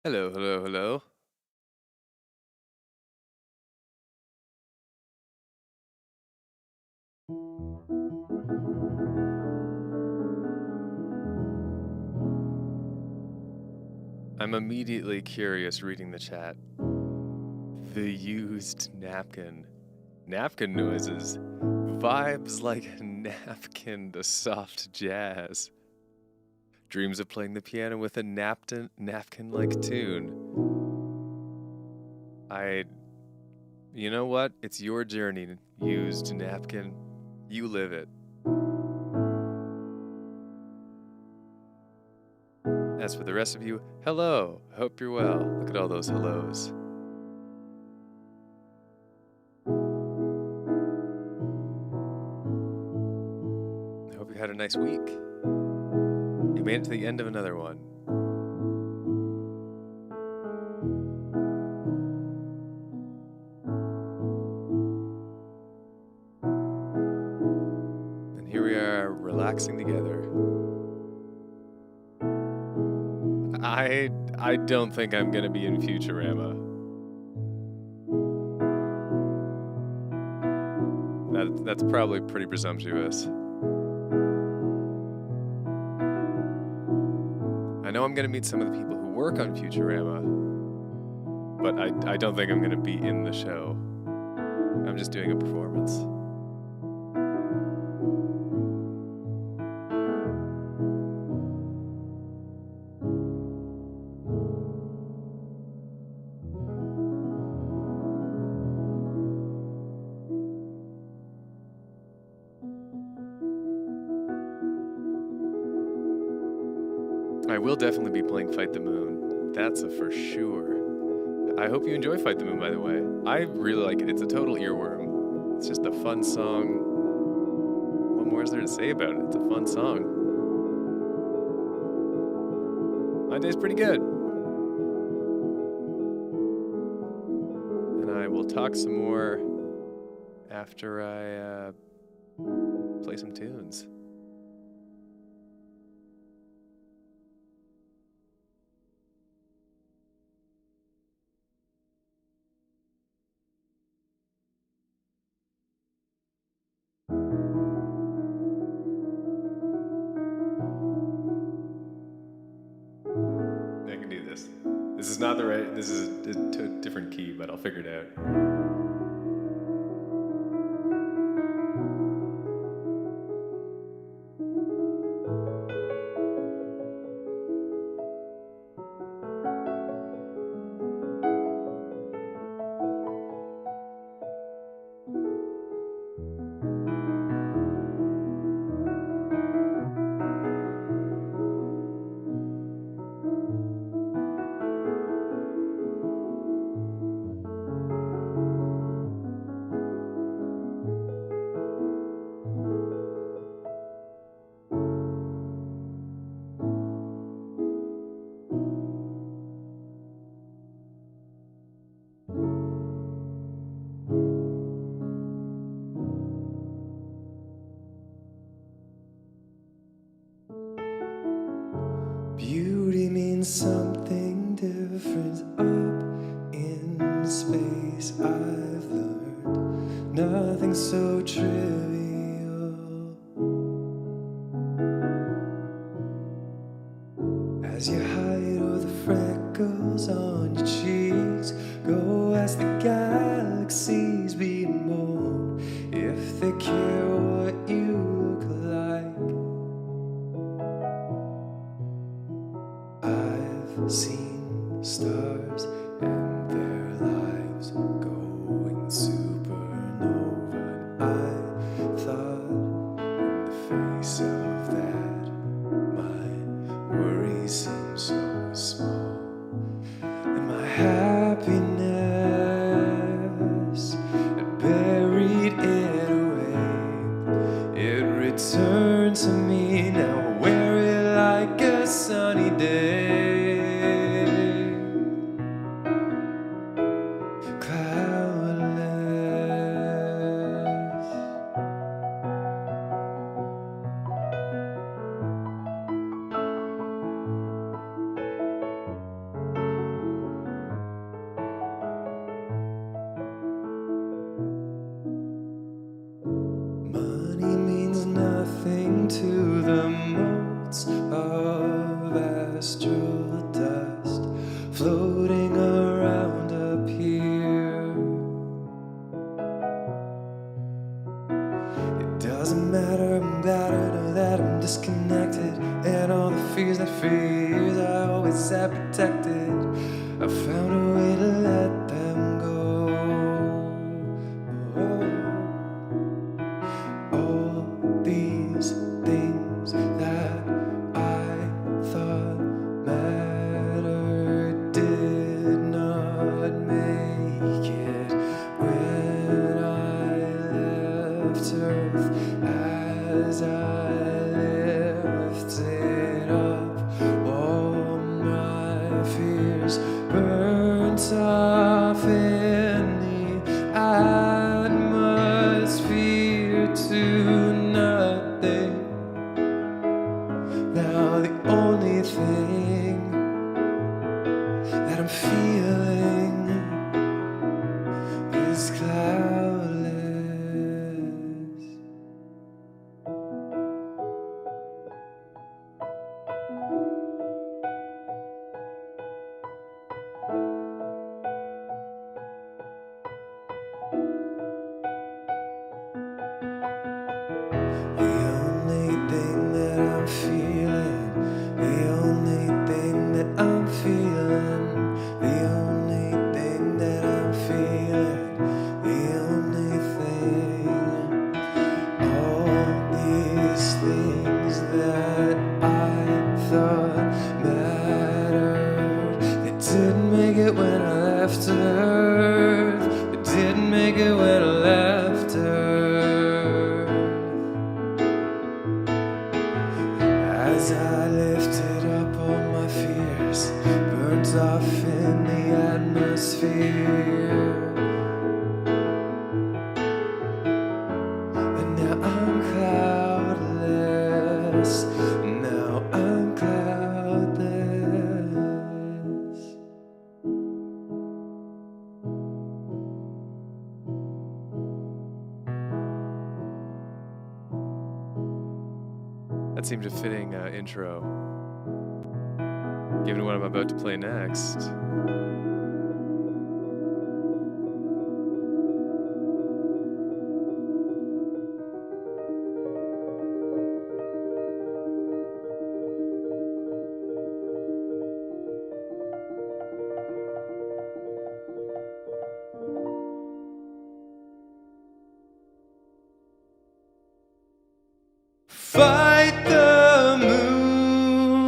Hello, hello, hello. I'm immediately curious reading the chat. The used napkin. Napkin noises. Vibes like a napkin to soft jazz. Dreams of playing the piano with a napkin-like tune. You know what? It's your journey, used napkin. You live it. As for the rest of you, hello. Hope you're well. Look at all those hellos. I hope you had a nice week. You made it to the end of another one. And here we are, relaxing together. I don't think I'm gonna be in Futurama. That's probably pretty presumptuous. I know I'm gonna meet some of the people who work on Futurama, but I don't think I'm gonna be in the show. I'm just doing a performance. I will definitely be playing Fight the Moon. That's a for sure. I hope you enjoy Fight the Moon, by the way. I really like it. It's a total earworm. It's just a fun song. What more is there to say about it? It's a fun song. My day's pretty good. And I will talk some more after I play some tunes. I can do this. This is not the right, this is a different key, but I'll figure it out. Beauty means something different up in space. I've learned nothing so trivial as you hide all the freckles on your cheeks. Go ask the galaxies being born if they care what you look like. I've seen stars and their lives going supernova, and I thought in the face of that my worries seem so small, and my happiness had buried it away. It returned to me, now I wear it like a sunny day. fears I always had protected, I found a way to let them go. All these things that I thought mattered did not make it when I left Earth. As I lifted up, all my fears burnt off in the atmosphere to nothing. Now the only thing that I'm feeling is cloudless. The only thing that I'm feeling, the only thing that I'm feeling, the only thing that I'm feeling, the only thing. All these things that I thought mattered, they didn't make it when I left Earth. They didn't make it when I left Earth. As I lifted up, all my fears burnt off in the atmosphere. And now I'm cloudless. Now I'm cloudless. That seemed a fitting intro, given what I'm about to play next. Fight the moon.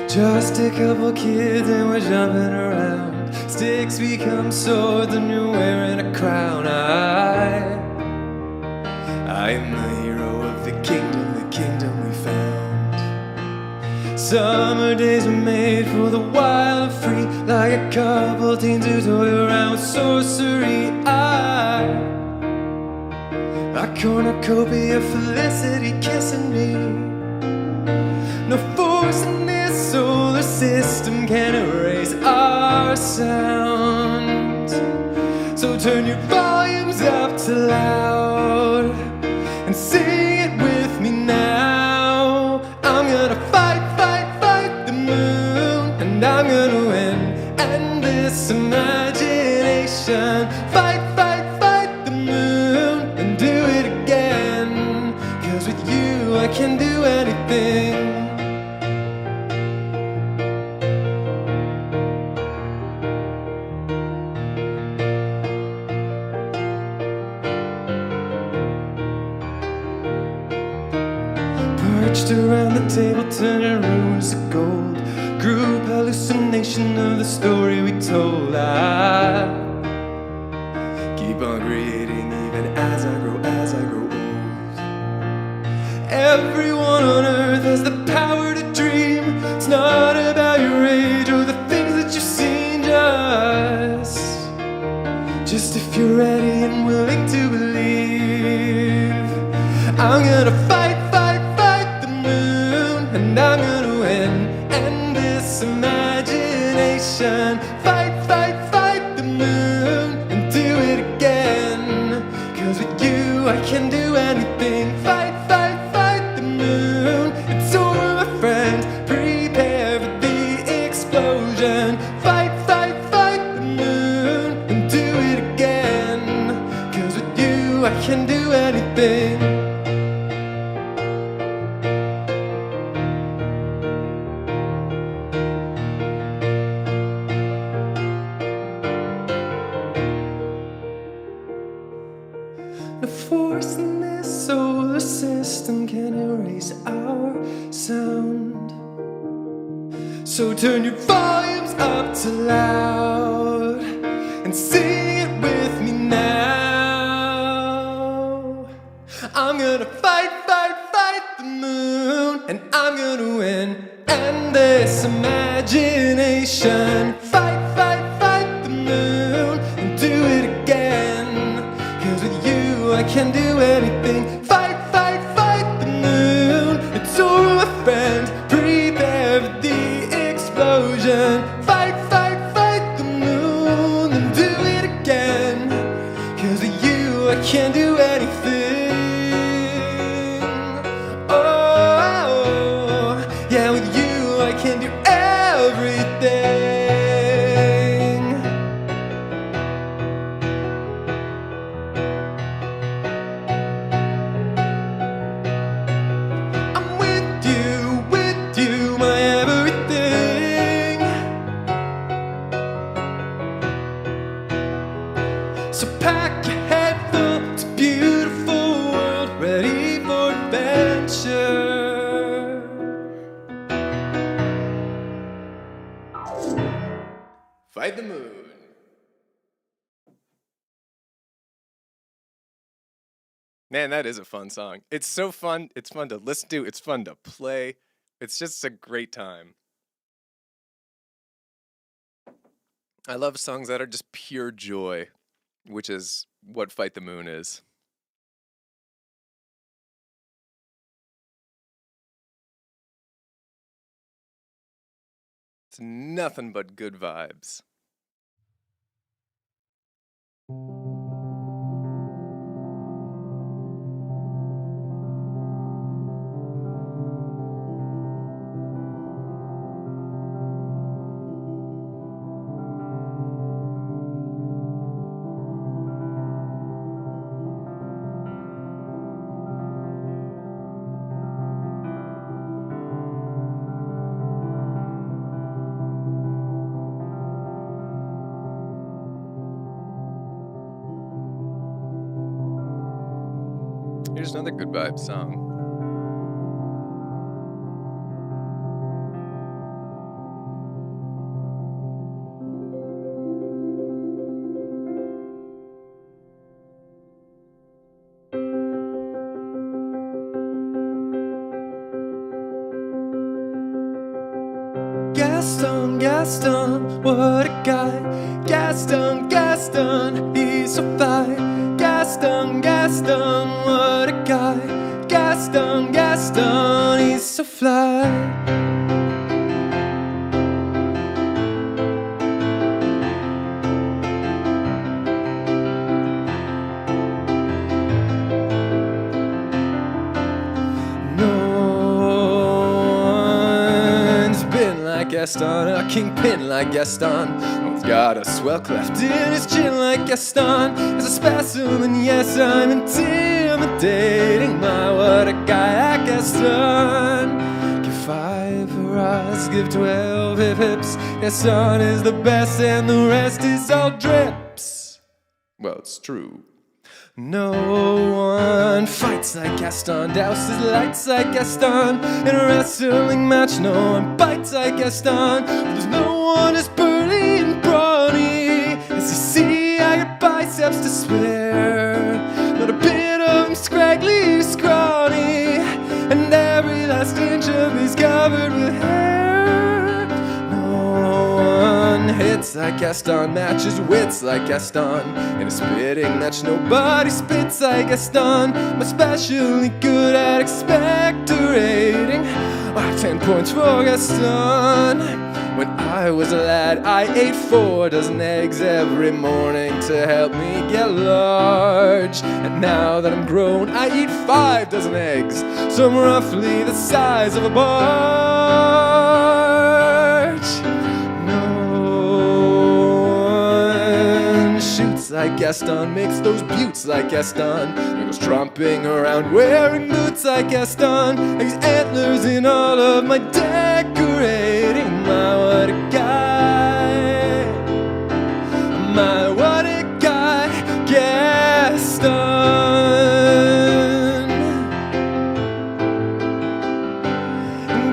Just a couple kids and we're jumping around. Sticks become swords and you're wearing a crown. I am the hero of the kingdom we found. Summer days were made for the wild and free, like a couple teens who toy around with sorcery. A cornucopia of felicity kissing me. No force in this solar system can erase our sound. So turn your volumes up to loud and sing it with me now. I'm gonna fight, fight, fight the moon, and I'm gonna win endless imagination. Fight, fight, fight the moon and do it again. 'Cause with you I can do anything. Perched around the table, turning ruins to gold. Group hallucination of the story we told. I keep on creating even as I grow old. Everyone on earth has the power to dream. It's not about your age or the things that you've seen. Just if you're ready and willing to believe. I'm gonna fight, fight, fight the moon, and I'm gonna win endless imagination. Fight, fight, fight the moon and do it again. 'Cause with you I can do anything. Fight, fight, fight the moon. It's over, my friend. Prepare for the explosion. Fight, fight, fight the moon and do it again. 'Cause with you I can do anything. So turn your volumes up to loud and sing it with me now. I'm gonna fight, fight, fight the moon, and I'm gonna win endless imagination. Fight, fight, fight the moon and do it again. 'Cause with you I can do anything. Fight, fight, fight the moon. It's all my friend. Prepare for the explosion. Fight, fight, fight the moon and do it again. 'Cause with you I can do anything. Oh, yeah, with you I can do everything. I'm with you, my everything. So pack your head full, it's a beautiful world, ready for adventure. Fight the moon. Man, that is a fun song. It's so fun. It's fun to listen to. It's fun to play. It's just a great time. I love songs that are just pure joy, which is what Fight the Moon is. It's nothing but good vibes. Here's another good vibe song. Gaston, Gaston, what a guy. Gaston, Gaston, he's so fly. Gaston, Gaston, what a guy. Gaston, Gaston, he's so fly. Gaston, a kingpin like Gaston. One's got a swell cleft in his chin like Gaston. As a specimen, yes, I'm intimidating. My, what a guy like Gaston. Give 5 hurrahs, give 12 hip hips. Gaston is the best and the rest is all drips. Well, it's true. No one fights like Gaston, douses lights like Gaston. In a wrestling match, no one bites like Gaston. There's no one as burly and brawny. As you see, I got biceps to spare. Not a bit of them scraggly, scrawny. And every last inch of me's covered with hair. Hits like Gaston, matches wits like Gaston. In a spitting match, nobody spits like Gaston. I'm especially good at expectorating. 10 points for Gaston. When I was a lad, I ate 4 dozen eggs every morning to help me get large. And now that I'm grown, I eat 5 dozen eggs, so I'm roughly the size of a barge. Like Gaston, makes those buttes like Gaston. He goes tromping around wearing boots like Gaston. He's antlers in all of my decorating. My, what a guy. My, what a guy. Gaston.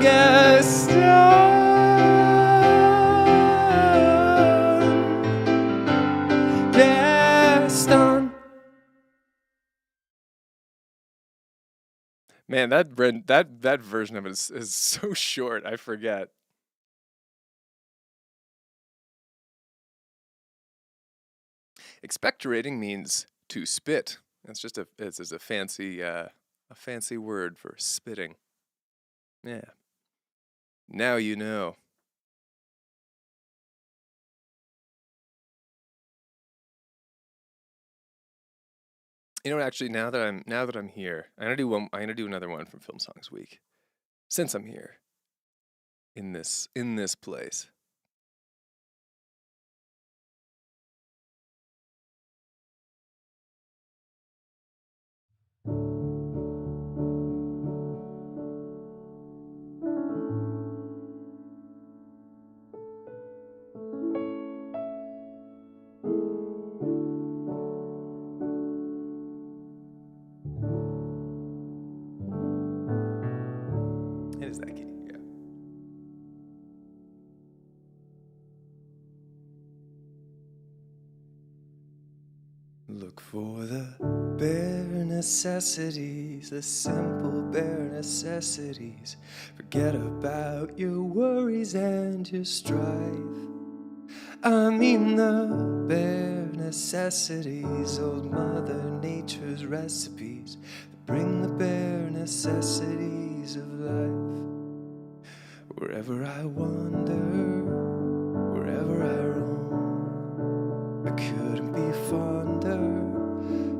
Gaston. Man, that version of it is so short. I forget. Expectorating means to spit. It's just a fancy word for spitting. Yeah. Now you know. You know what, actually, now that I'm here, I'm gonna do another one from Film Songs Week. Since I'm here in this place. It is that key, yeah. Look for the bare necessities, the simple bare necessities. Forget about your worries and your strife. I mean the bare necessities, old Mother Nature's recipes that bring the bare necessities of life. Wherever I wander, wherever I roam, I couldn't be fonder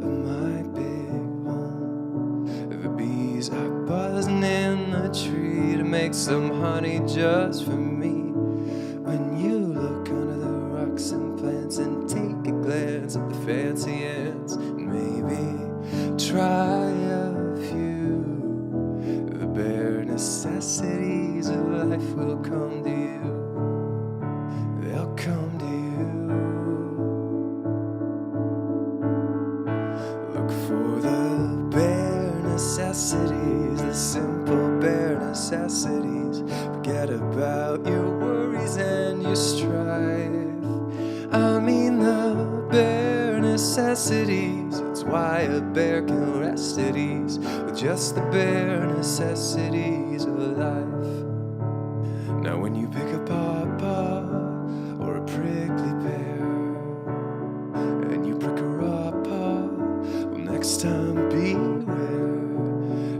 of my big home. The bees are buzzing in the tree to make some honey just for me. When you look under the rocks and plants and take a glance at the fancy ants, maybe try a few. The bare necessities of life will come to you. They'll come to you. Look for the bare necessities, the simple bare necessities. Forget about your worries and your strife. I mean the bare necessities. It's why a bear can rest at ease with just the bare necessities of life. Now when you pick a pawpaw or a prickly pear and you prick a raw paw, well, next time beware.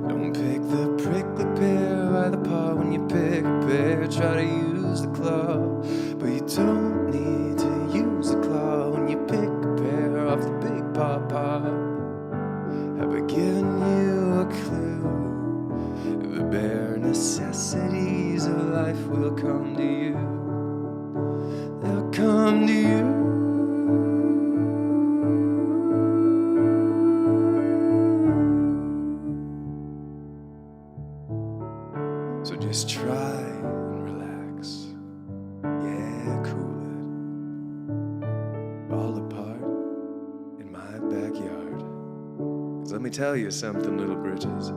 Don't pick the prickly pear by the paw. When you pick a pear, try to use the claw, but you don't need to use the claw when you pick a pear off the big pawpaw. Have I given you a clue? The bare necessities of life will come to you. They'll come to you. So just try and relax. Yeah, cool it. All apart in my backyard. 'Cause let me tell you something, little britches.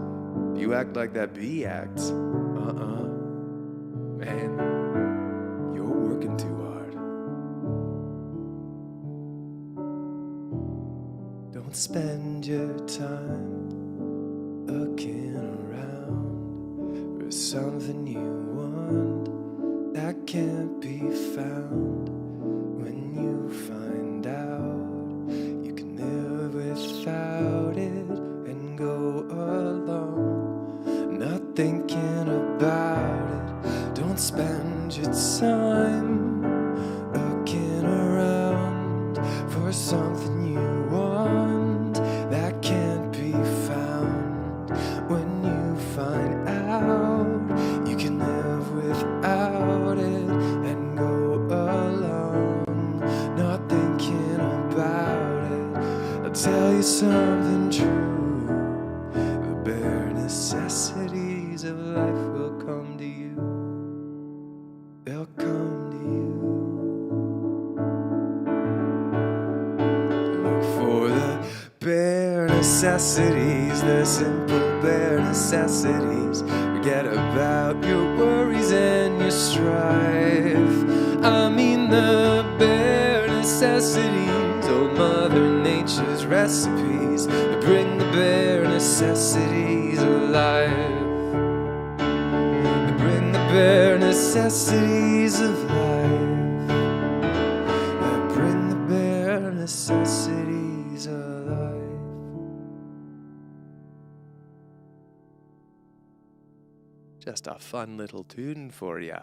If you act like that bee acts, man, you're working too hard. Don't spend your time looking around for something you want that can't be found. When you find out you can live without it and go alone, not thinking about it. Don't spend your time looking around for something you want that can't be found. When you find out you can live without it and go alone, not thinking about it, I'll tell you something true. The bare necessities of life will come to you. They'll come to you. Look for the bare necessities, the simple bare necessities. Forget about your worries and your strife. I mean the bare necessities, old Mother Nature's recipes that bring the bare necessities of alive. They bring the bare necessities of life. They bring the bare necessities of life. Just a fun little tune for ya.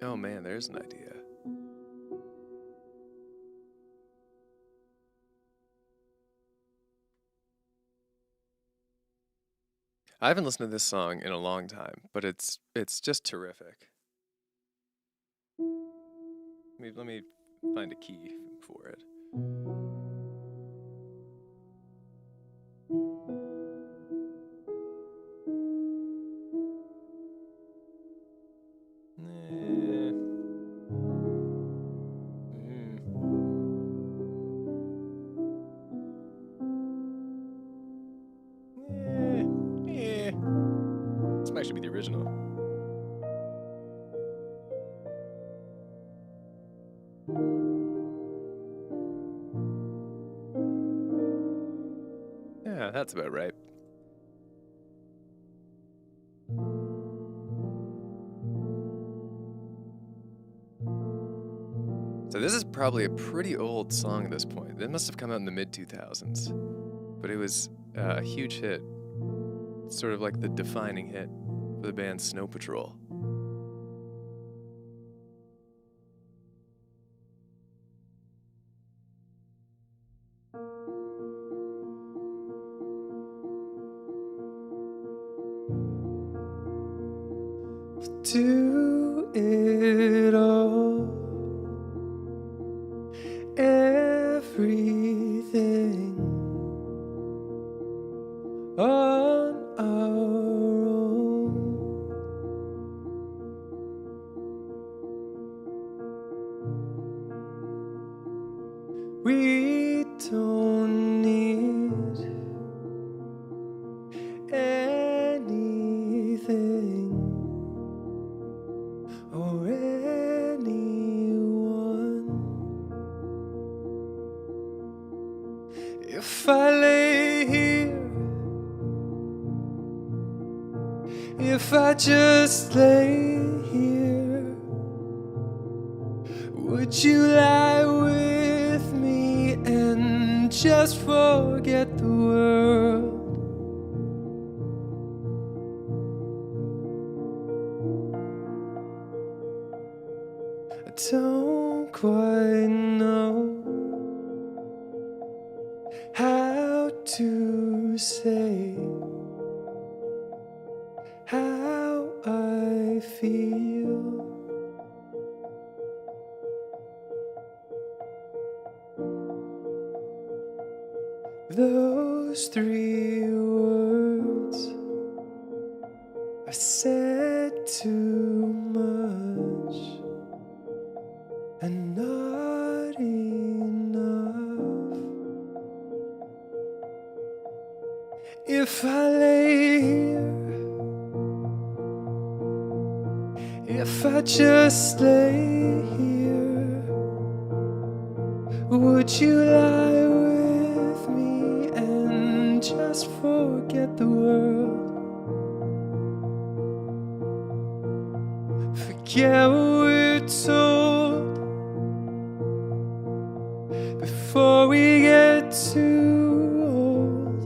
Oh man, there's an idea. I haven't listened to this song in a long time, but it's just terrific. Let me find a key for it. This might actually be the original. Yeah, that's about right. So this is probably a pretty old song at this point. It must have come out in the mid-2000s. But it was a huge hit. Sort of like the defining hit for the band Snow Patrol. Do it all, everything on our own. We don't need anything or anyone. If I lay here, if I just lay here, would you lie with me and just forget the world? I don't quite know how to say how I feel. Those three words I said too much and not enough. If I lay here, if I just lay here, would you lie with me and just forget the world? Forget what we're told before we get too old.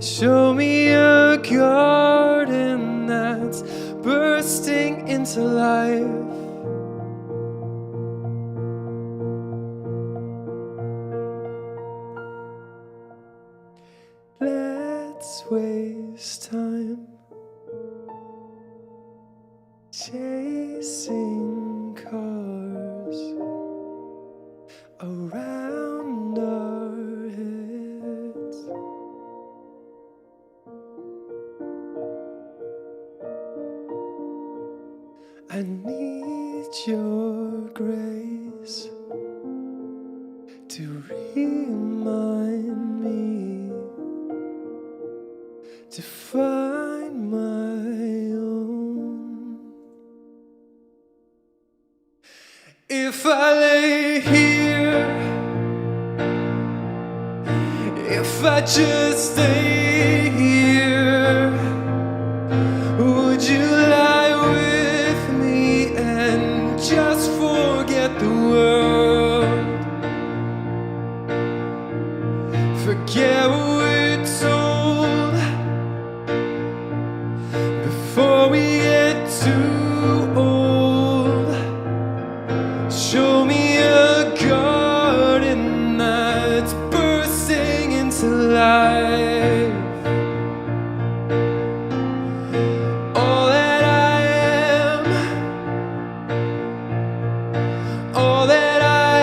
Show me a garden that's bursting into life. Let's waste time chasing cars around our heads. I need your grace to remind me to find my own. If I lay here, if I just stay here, would you lie with me and just forget the world? Forget what we're told before we get too old. Show me a garden that's bursting into life. All that I am, all that I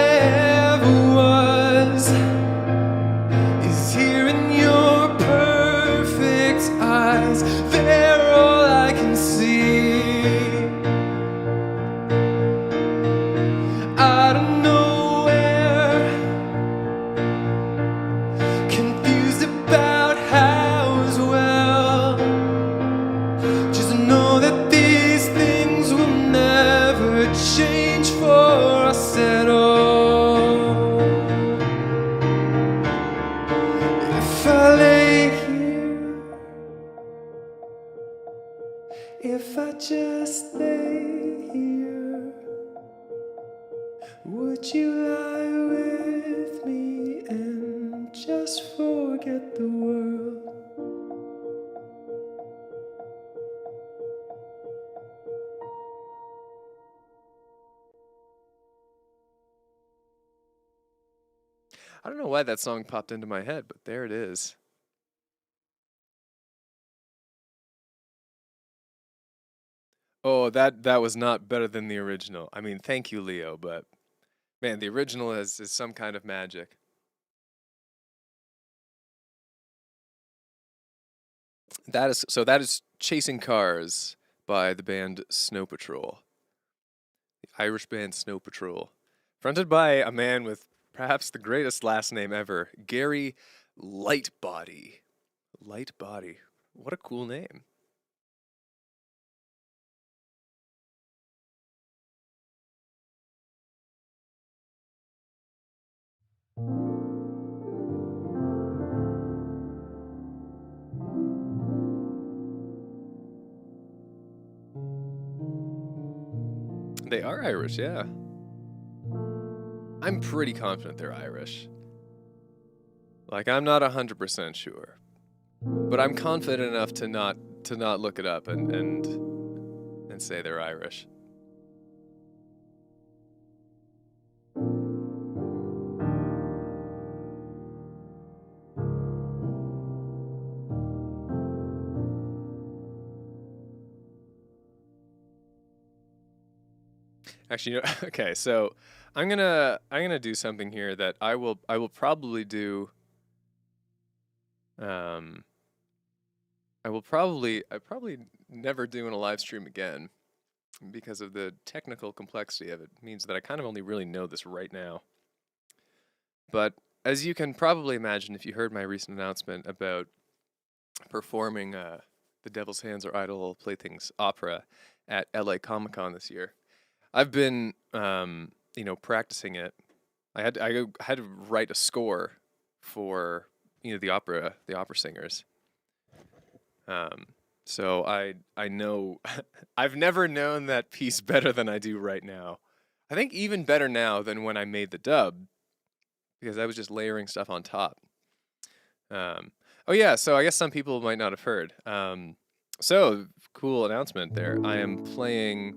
ever was, is here in your perfect eyes. They're all I can see. Out of nowhere, confused about how as well. Just know that these things will never change for us at all. If I lay here, if I just lay here, would you lie with me and just forget the world? I don't know why that song popped into my head, but there it is. Oh, that was not better than the original. I mean, thank you, Leo, but man, the original is some kind of magic. That is Chasing Cars by the band Snow Patrol. The Irish band Snow Patrol. Fronted by a man with perhaps the greatest last name ever, Gary Lightbody. Lightbody. What a cool name. They are Irish, yeah. I'm pretty confident they're Irish. Like, I'm not 100% sure, but I'm confident enough to not look it up and say they're Irish. Actually, okay, so I'm gonna do something here that I will probably do. I probably never do in a live stream again because of the technical complexity of it. It means that I kind of only really know this right now. But as you can probably imagine, if you heard my recent announcement about performing the Devil's Hands or Idle Playthings opera at LA Comic Con this year, I've been practicing it. I had to write a score for the opera singers. So I know I've never known that piece better than I do right now. I think even better now than when I made the dub, because I was just layering stuff on top. Oh yeah, so I guess some people might not have heard. So cool announcement there. I'm playing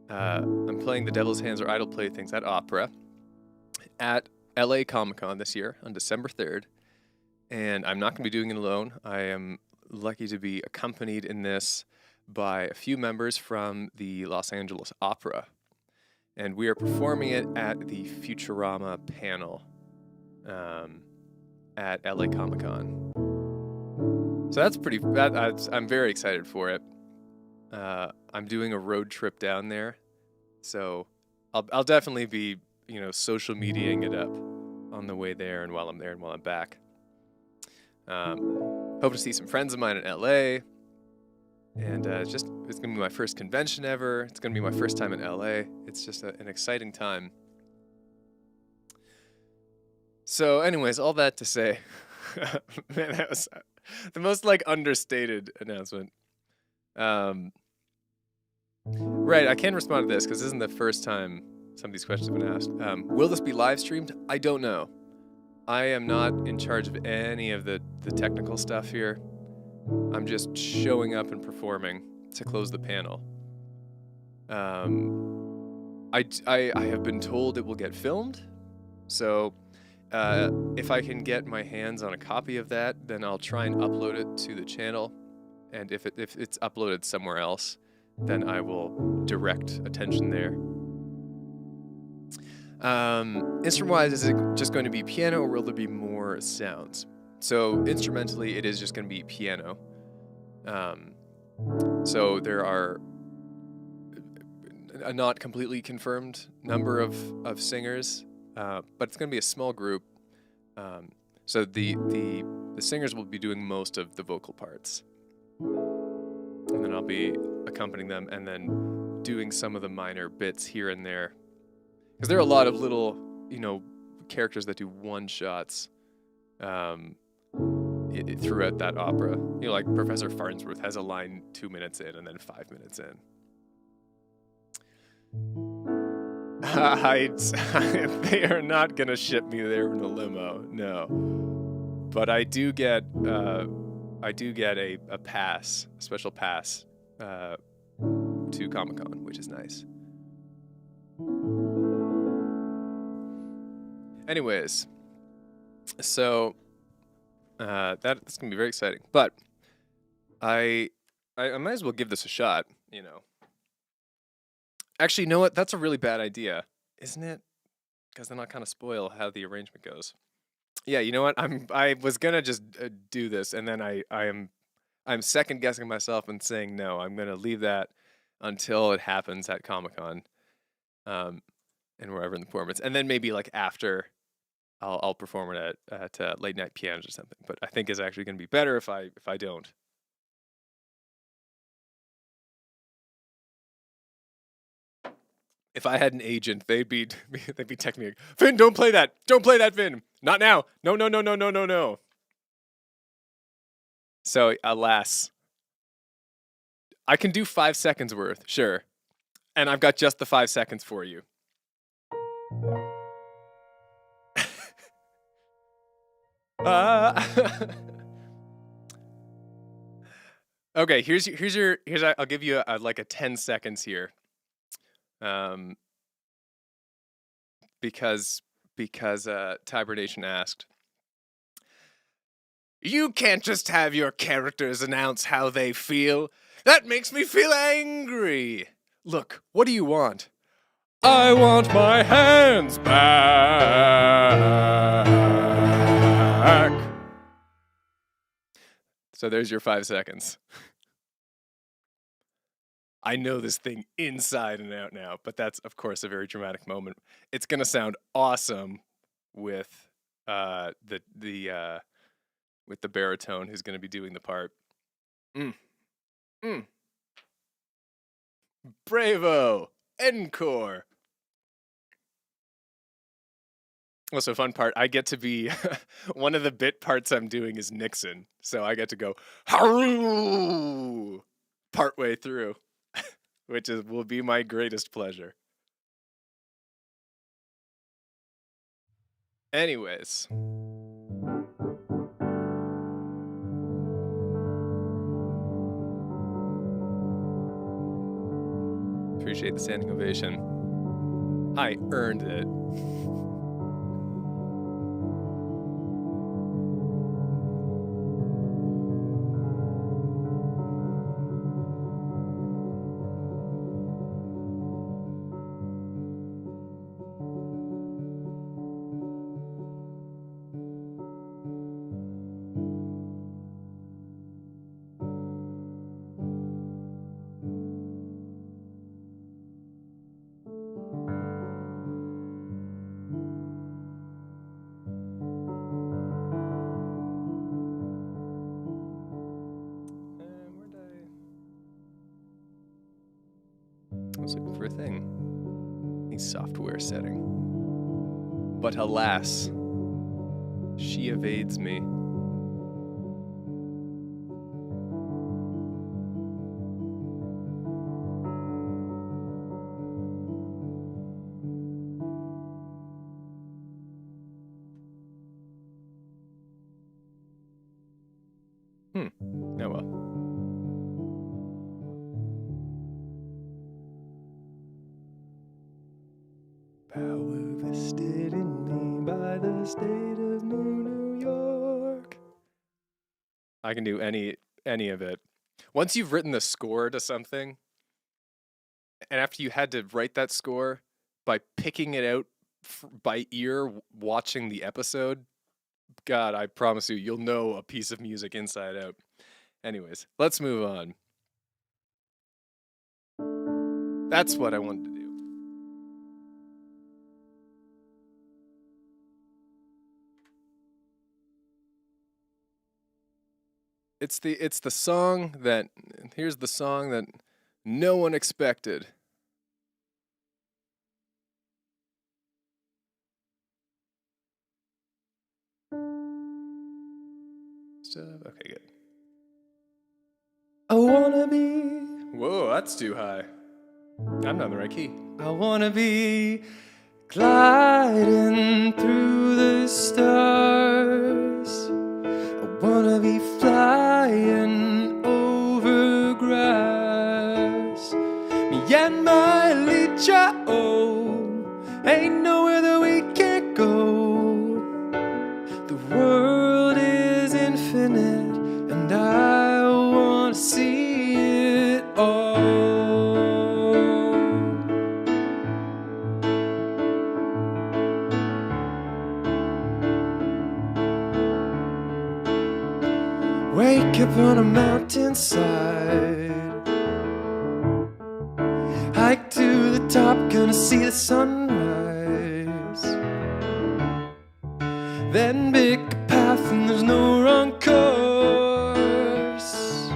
the Devil's Hands or Idle Playthings at opera at LA Comic Con this year on December 3rd. And I'm not going to be doing it alone. I am lucky to be accompanied in this by a few members from the Los Angeles Opera. And we are performing it at the Futurama panel at LA Comic Con. So that's I'm very excited for it. I'm doing a road trip down there, so I'll definitely be, social mediaing it up on the way there and while I'm there and while I'm back. Hope to see some friends of mine in LA, and it's gonna be my first convention ever. It's gonna be my first time in LA. It's just an exciting time. So, anyways, all that to say, man, that was the most understated announcement. Right, I can respond to this because this isn't the first time some of these questions have been asked. Will this be live streamed? I don't know. I am not in charge of any of the technical stuff here. I'm just showing up and performing to close the panel. I have been told it will get filmed, so if I can get my hands on a copy of that, then I'll try and upload it to the channel. And if it's uploaded somewhere else, then I will direct attention there. Instrument-wise, is it just going to be piano, or will there be more sounds? So instrumentally, it is just going to be piano. So there are a not completely confirmed number of singers, but it's going to be a small group. So the singers will be doing most of the vocal parts, and then I'll be accompanying them and then doing some of the minor bits here and there. Because there are a lot of little, characters that do one-shots throughout that opera. Like Professor Farnsworth has a line 2 minutes in and then 5 minutes in. They are not going to ship me there in a limo, no. But I do get a pass, a special pass to Comic-Con, which is nice. Anyways, so that's gonna be very exciting. But I might as well give this a shot. Actually, you know what? That's a really bad idea, isn't it? Because then I'll kind of spoil how the arrangement goes. Yeah, you know what? I was gonna just do this, and then I'm second guessing myself and saying no. I'm gonna leave that until it happens at Comic-Con, and wherever in the performance, and then maybe after. I'll perform it at late night pianos or something. But I think it's actually going to be better if I don't. If I had an agent, they'd be texting me, Finn, don't play that, Finn, not now, no. So alas, I can do 5 seconds worth, sure, and I've got just the 5 seconds for you. Okay, here's I'll give you a 10 seconds here. Because Tybernation asked, you can't just have your characters announce how they feel. That makes me feel angry. Look, what do you want? I want my hands back. So there's your 5 seconds. I know this thing inside and out now, but that's, of course, a very dramatic moment. It's gonna sound awesome with the baritone who's gonna be doing the part. Bravo! Encore! Also, fun part, I get to be, one of the bit parts I'm doing is Nixon, so I get to go, Haru! Partway through, which will be my greatest pleasure. Anyways. Appreciate the standing ovation. I earned it. I was looking for a thing. A software setting. But alas, she evades me. Oh well. Power vested in me by the state of New York. I can do any of it. Once you've written the score to something, and after you had to write that score by picking it out by ear, watching the episode, God, I promise you, you'll know a piece of music inside out. Anyways, let's move on. That's what I wanted to do. It's the song that, here's the song that no one expected. Okay, good. I wanna be. Whoa, that's too high. I'm not in the right key. I wanna be gliding through the stars. I wanna be flying over grass. Me and my Leecha, ain't nowhere that we can't go. The world is infinite, and I wanna see it all. Wake up on a mountainside, hike to the top, gonna see the sunrise. Then pick a path and there's no wrong course.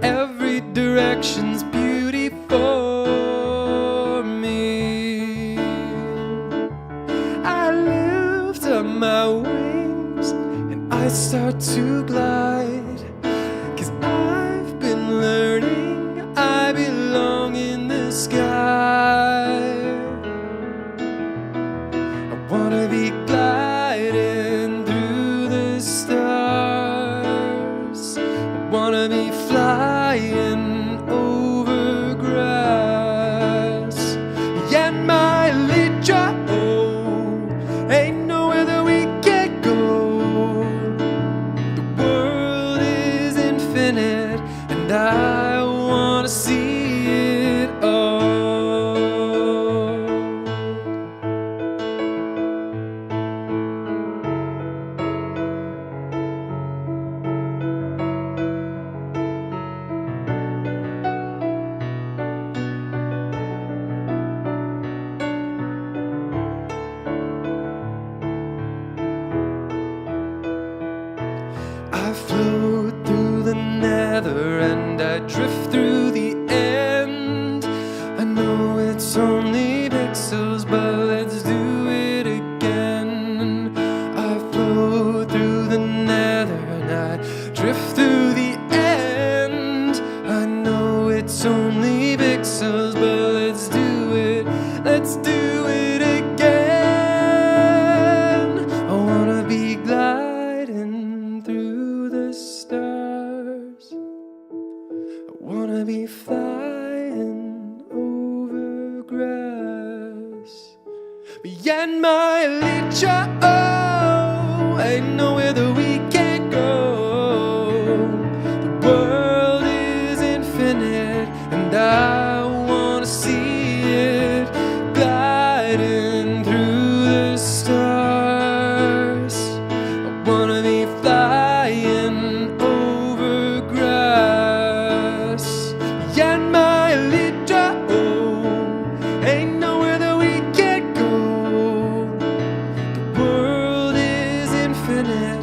Every direction's beauty for me. I lift up my wings and I start to glide, 'cause I've been learning I belong in the sky. I wanna be gliding through the stars. I wanna be flying over grass. And my Leecha, ain't nowhere that we can't go. The world is infinite, and I wanna see it all. I float through the nether and I drift through the end. I know it's only pixels, but let's do it again. I float through the nether and I drift through the end. I know it's only pixels, but let's do it. Let's do it again. I wanna be gliding through the stars. I wanna be flying over grass. Me and my Leecha, ain't nowhere that we can't go. The world is infinite, and I wanna see it gliding through the stars. I wanna be flying over grass. And my Leecha, ain't nowhere that we can't go. The world is infinite,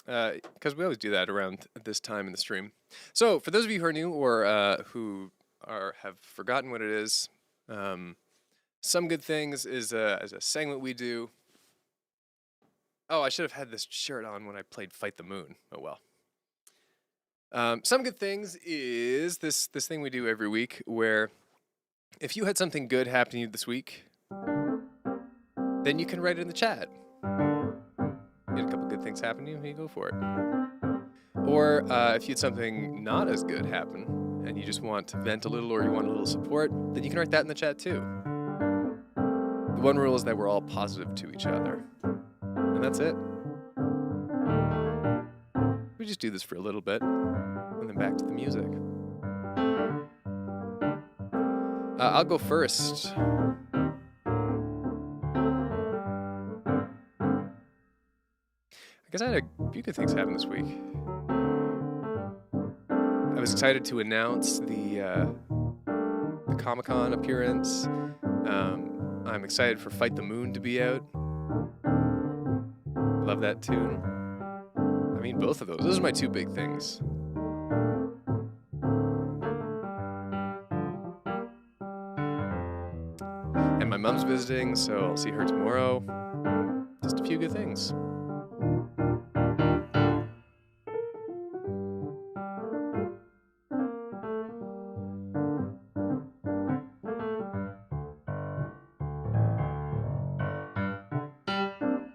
because we always do that around this time in the stream. So, for those of you who are new or who have forgotten what it is, um, Some Good Things is a segment we do. Oh, I should have had this shirt on when I played Fight the Moon. Oh well. Some Good Things is this thing we do every week where if you had something good happen to you this week, then you can write it in the chat. You had a couple good things happen to you, you go for it. Or if you had something not as good happen and you just want to vent a little or you want a little support, then you can write that in the chat too. The one rule is that we're all positive to each other. And that's it. We just do this for a little bit and then back to the music. I'll go first. I guess I had a few good things happen this week. I was excited to announce the Comic-Con appearance. I'm excited for Fight the Moon to be out. Love that tune. I mean, both of those. Those are my two big things. And my mom's visiting, so I'll see her tomorrow. Just a few good things.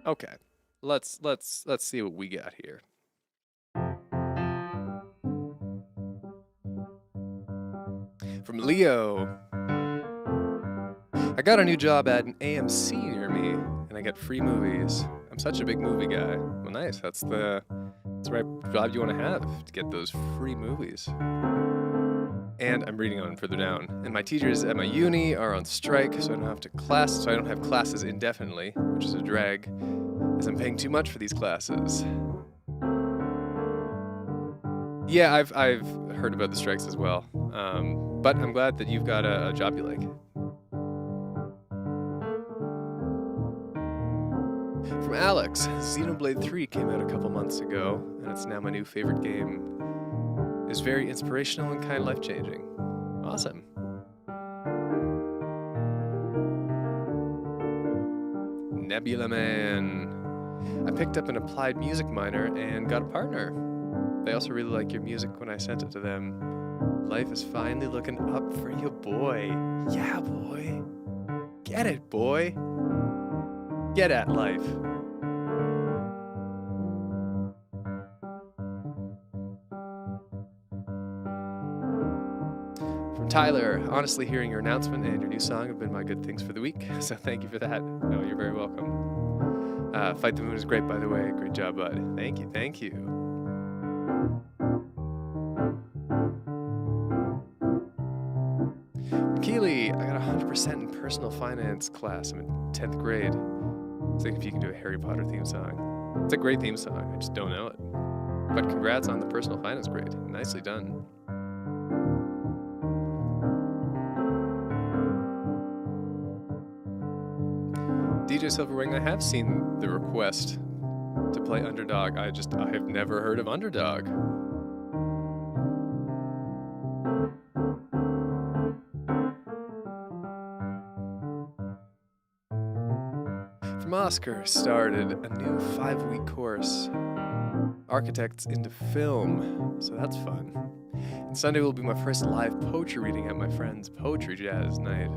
Okay, let's see what we got here. From Leo. I got a new job at an AMC near me, and I get free movies. I'm such a big movie guy. Well, nice. That's the right job you want to have, to get those free movies. And I'm reading on further down. And my teachers at my uni are on strike, so I don't have classes indefinitely, which is a drag, as I'm paying too much for these classes. Yeah, I've heard about the strikes as well. But I'm glad that you've got a job you like. From Alex, Xenoblade 3 came out a couple months ago, and it's now my new favorite game. It's very inspirational and kind of life-changing. Awesome. Nebula Man. I picked up an applied music minor and got a partner. They also really like your music when I sent it to them. Life is finally looking up for you, boy. Yeah, boy. Get it, boy. Get at life. From Tyler, honestly, hearing your announcement and your new song have been my good things for the week, so thank you for that. Oh, you're very welcome. Fight the Moon is great, by the way. Great job, bud. Thank you, thank you. Keely, I got 100% in personal finance class. I'm in 10th grade. It's like if you can do a Harry Potter theme song. It's a great theme song, I just don't know it. But congrats on the personal finance grade. Nicely done. DJ Silverwing, I have seen the request to play Underdog. I have never heard of Underdog. From Oscar, started a new 5-week course, Architects into Film, so that's fun. And Sunday will be my first live poetry reading at my friend's Poetry Jazz night.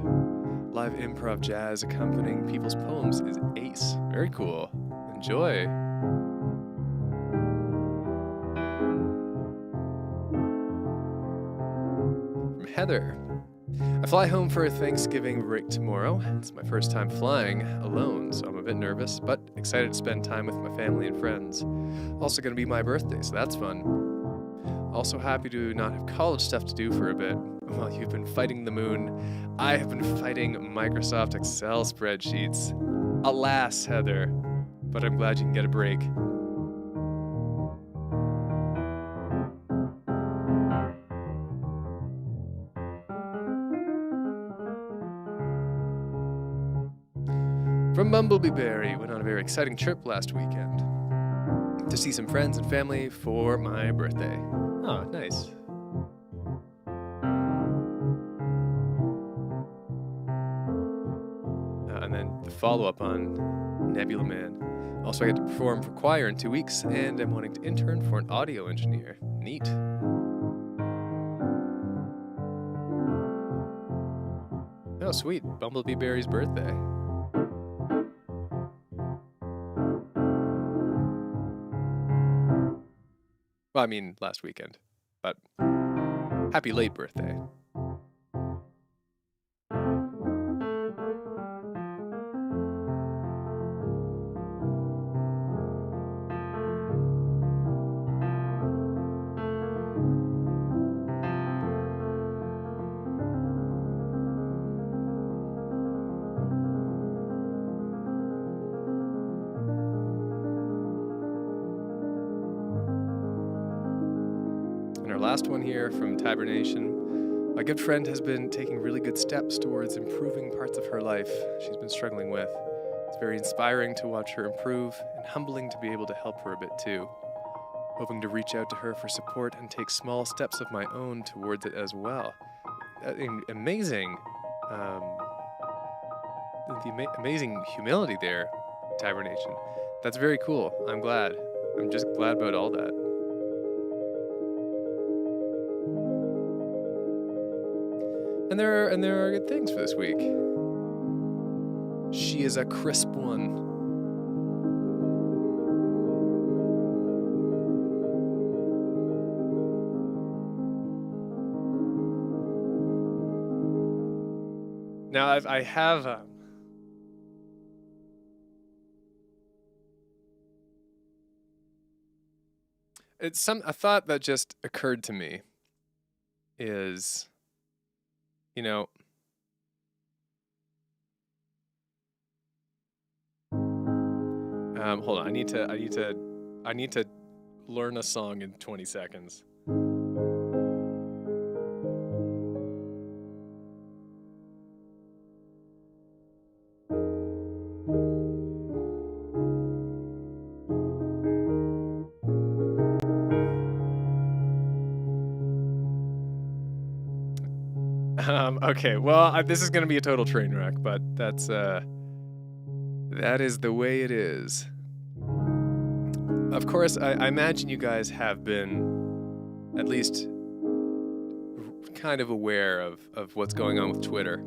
Live improv jazz accompanying people's poems is ace. Very cool. Enjoy. From Heather. I fly home for a Thanksgiving break tomorrow. It's my first time flying alone, so I'm a bit nervous, but excited to spend time with my family and friends. Also going to be my birthday, so that's fun. Also happy to not have college stuff to do for a bit. While you've been fighting the moon, I have been fighting Microsoft Excel spreadsheets. Alas, Heather, but I'm glad you can get a break. From Bumblebeeberry, went on a very exciting trip last weekend. to see some friends and family for my birthday. Oh, nice. And then the follow-up on Nebula Man. Also, I get to perform for choir in 2 weeks, and I'm wanting to intern for an audio engineer. Neat. Oh, sweet. Bumblebee Berry's birthday. Well, I mean, last weekend. But happy late birthday. Last one here from Tabernation. My good friend has been taking really good steps towards improving parts of her life she's been struggling with. It's very inspiring to watch her improve and humbling to be able to help her a bit too. Hoping to reach out to her for support and take small steps of my own towards it as well. Amazing. Amazing humility there, Tabernation. That's very cool. I'm glad. I'm just glad about all that. And there are good things for this week. She is a crisp one. Now I have a thought that just occurred to me is, you know, hold on. I need to learn a song in 20 seconds. Okay, well, this is going to be a total train wreck, but that is the way it is. Of course, I imagine you guys have been at least kind of aware of what's going on with Twitter,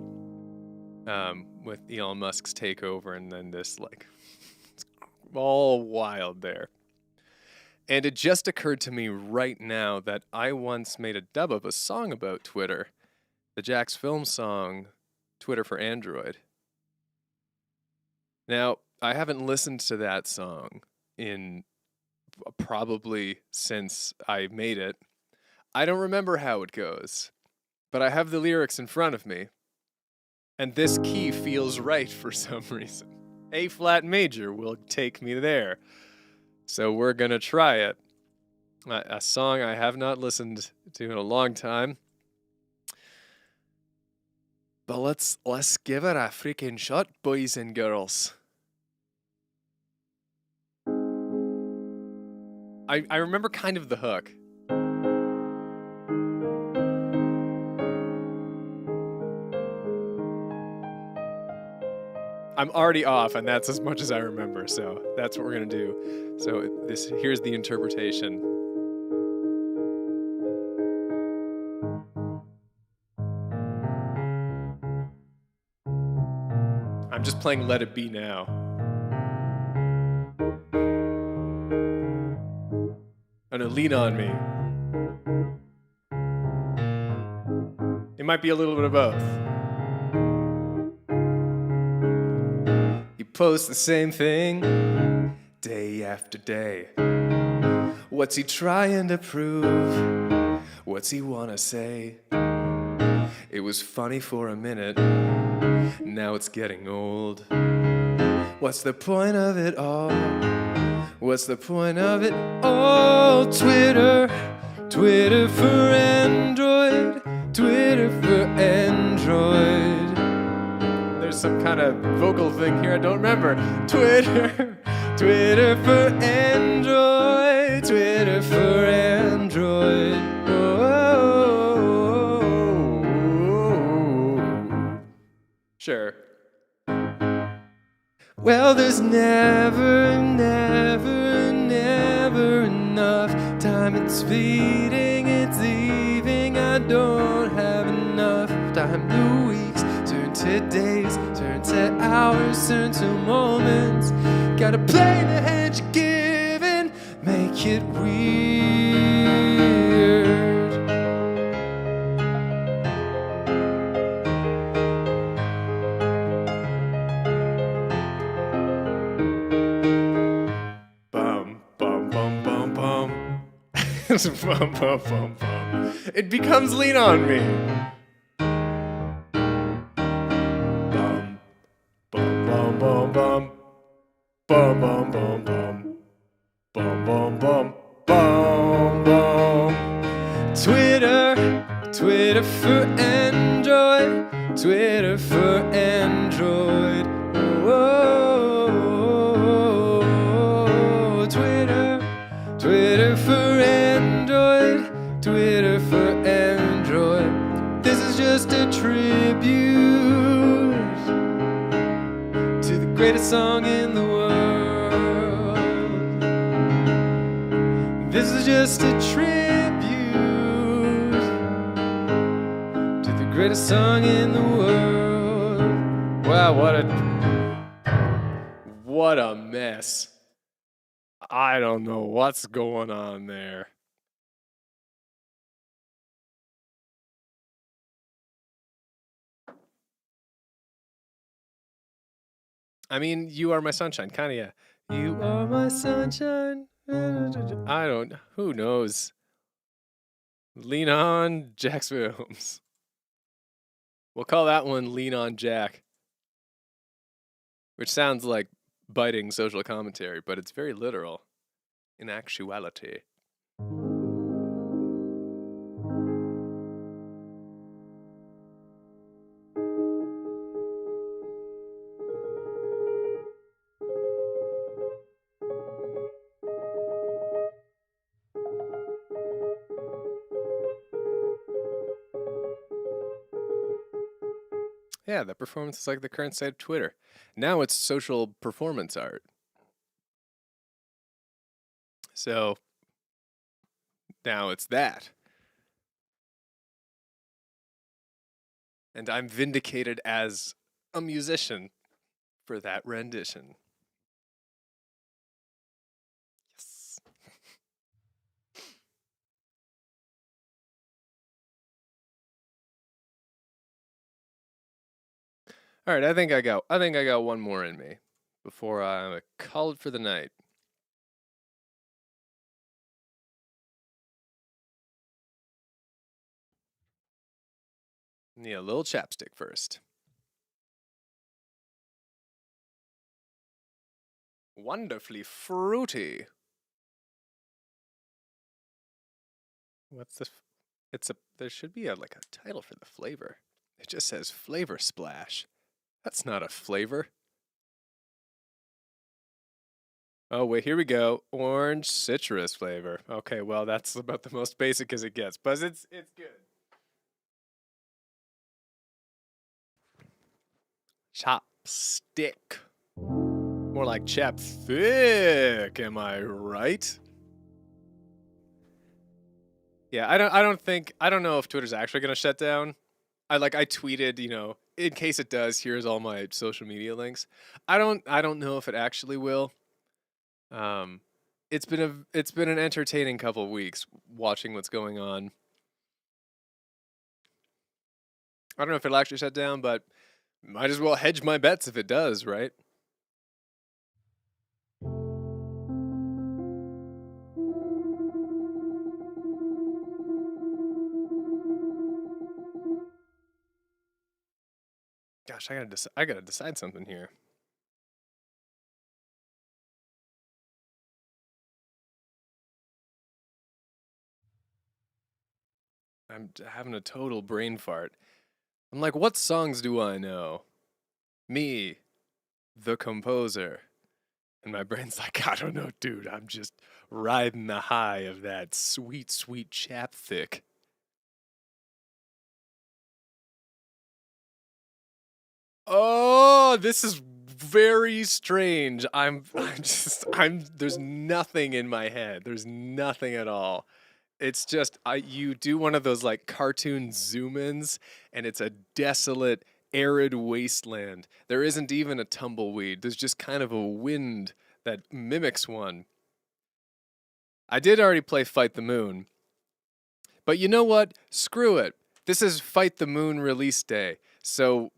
with Elon Musk's takeover, and then this, like, it's all wild there. And it just occurred to me right now that I once made a dub of a song about Twitter. The Jack's Film song, Twitter for Android. Now, I haven't listened to that song in probably since I made it. I don't remember how it goes, but I have the lyrics in front of me, and this key feels right for some reason. A flat major will take me there. So we're gonna try it. A song I have not listened to in a long time. But let's give it a freaking shot, boys and girls. I remember kind of the hook. I'm already off, and that's as much as I remember, so that's what we're gonna do. So here's the interpretation. I'm just playing Let It Be Now. Oh no, Lean On Me. It might be a little bit of both. You post the same thing day after day. What's he trying to prove? What's he wanna say? It was funny for a minute, now it's getting old. What's the point of it all? What's the point of it all? Twitter, Twitter for Android, Twitter for Android. There's some kind of vocal thing here I don't remember. Twitter, Twitter for Android. Well, there's never, never, never enough time. It's fleeting, it's leaving. I don't have enough time. The weeks turn to days, turn to hours, turn to moments. Gotta play the hand you're given, make it weird. Bum, bum, bum, bum. It becomes Lean on Me. Bum, bum, bum, bum, bum. Bum, bum, bum, bum. Bum, bum, bum, bum, bum. Twitter for Android. Twitter for Android. Whoa. Twitter for Android. Twitter for Android. This is just a tribute to the greatest song in the world. This is just a tribute to the greatest song in the world. Wow, what a mess. I don't know what's going on there. I mean, You Are My Sunshine, kinda, yeah. You are my sunshine. Who knows? Lean on Jack's Films. We'll call that one Lean on Jack. Which sounds like biting social commentary, but it's very literal in actuality. Yeah, that performance is like the current state of Twitter. Now it's social performance art. So now it's that. And I'm vindicated as a musician for that rendition. Yes. All right, I think I got one more in me before I call it for the night. Need a little chapstick first. Wonderfully fruity. What's the? There should be like a title for the flavor. It just says flavor splash. That's not a flavor. Oh wait, here we go. Orange citrus flavor. Okay, well that's about the most basic as it gets, but it's good. Chopstick. More like chap thick, am I right? Yeah, I don't know if Twitter's actually gonna shut down. I tweeted, in case it does, here's all my social media links. I don't know if it actually will. It's been an entertaining couple of weeks watching what's going on. I don't know if it'll actually shut down, but might as well hedge my bets if it does, right? Gosh, I gotta decide something here. I'm having a total brain fart. I'm like, what songs do I know? Me, the composer. And my brain's like, I don't know, dude. I'm just riding the high of that sweet, sweet chapstick. Oh, this is very strange. There's nothing in my head. There's nothing at all. It's just you do one of those like cartoon zoom-ins, and it's a desolate, arid wasteland. There isn't even a tumbleweed. There's just kind of a wind that mimics one. I did already play Fight the Moon, but you know what? Screw it. This is Fight the Moon release day, so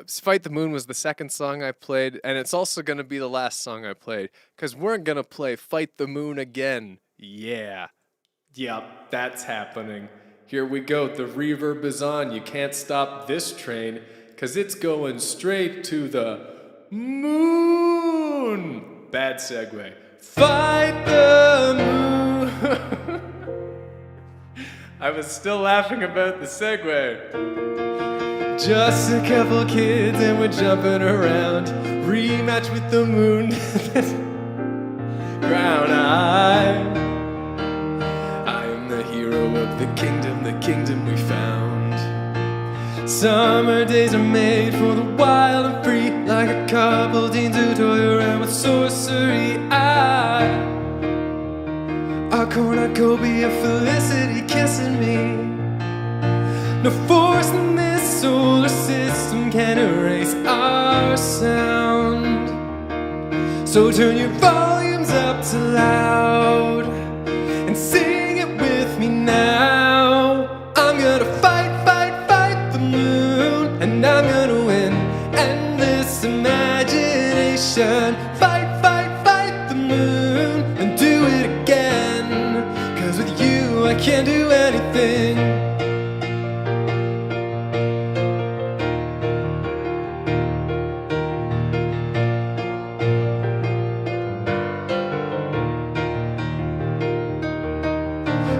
Fight the Moon was the second song I played, and it's also going to be the last song I played, because we're going to play Fight the Moon again. Yeah. Yep, that's happening. Here we go. The reverb is on. You can't stop this train, because it's going straight to the moon. Bad segue. Fight the moon. I was still laughing about the segue. Just a couple kids and we're jumping around. Rematch with the moon. Ground high. I am the hero of the kingdom we found. Summer days are made for the wild and free, like a couple teens who toy around with sorcery. A cornucopia of felicity kissing me. No force in this solar system can erase our sound. So turn your volumes up to loud and sing it with me now. I'm gonna fight, fight, fight the moon, and I'm gonna win endless imagination. Fight, fight, fight the moon, and do it again. 'Cause with you I can't do anything.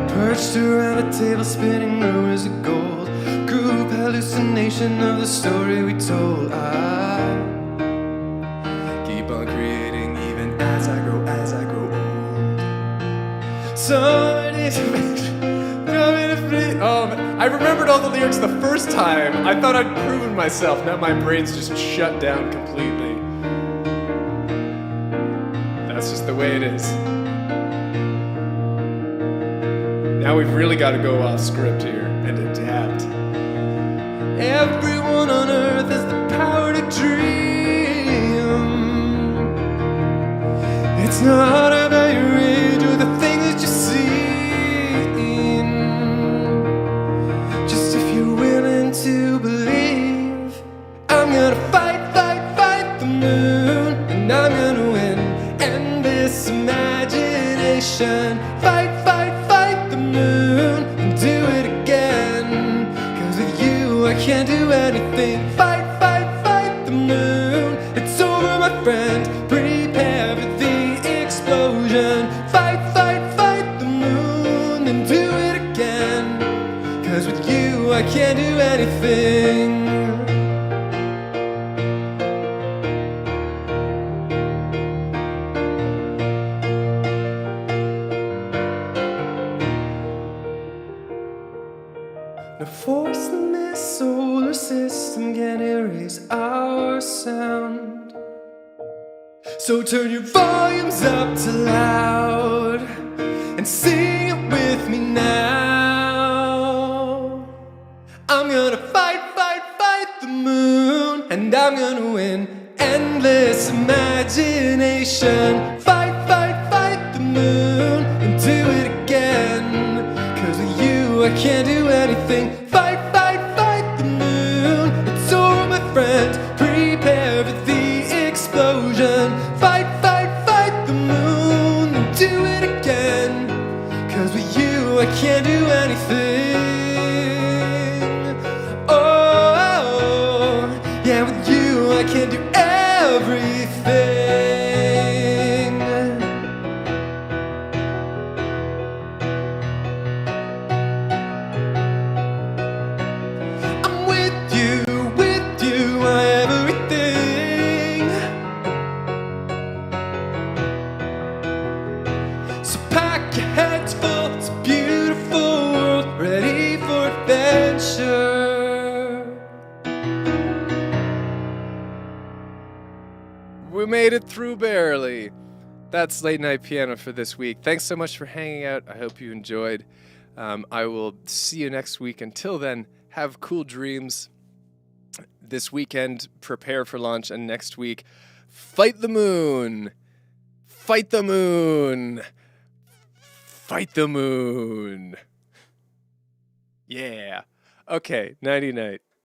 Perched around a table spinning rumors of gold, group hallucination of the story we told. I keep on creating even as I grow old. Somebody I remembered all the lyrics the first time. I thought I'd proven myself. Now my brain's just shut down completely. That's just the way it is. Now we've really got to go off script here and adapt. Everyone on earth has the power to dream. It's not about your age or the things that you see. Just if you're willing to believe, I'm gonna fight, fight, fight the moon, and I'm gonna win endless imagination. Fight, fight, fight the moon, and do it again. 'Cause with you I can't do anything. Fight, fight, fight the moon. It's over, my friend. Prepare for the explosion. Fight, fight, fight the moon, and do it again. 'Cause with you I can't do anything. No force in this solar system can erase our sound. So turn your volumes up to loud and sing it with me now. I'm gonna fight, fight, fight the moon, and I'm gonna win endless imagination. Fight, fight, fight the moon, and do it again. 'Cause with you I can't do anything. Fight, fight, fight the moon. It's over, my friend. Prepare for the explosion. Fight, fight, fight the moon, and do it again. 'Cause with you I can't do anything. Oh, yeah, with you I can do everything. We made it through barely. That's Late Night Piano for this week. Thanks so much for hanging out. I hope you enjoyed. I will see you next week. Until then, have cool dreams. This weekend, prepare for launch, and next week, fight the moon. Fight the moon. Fight the moon. Yeah. Okay, nighty night.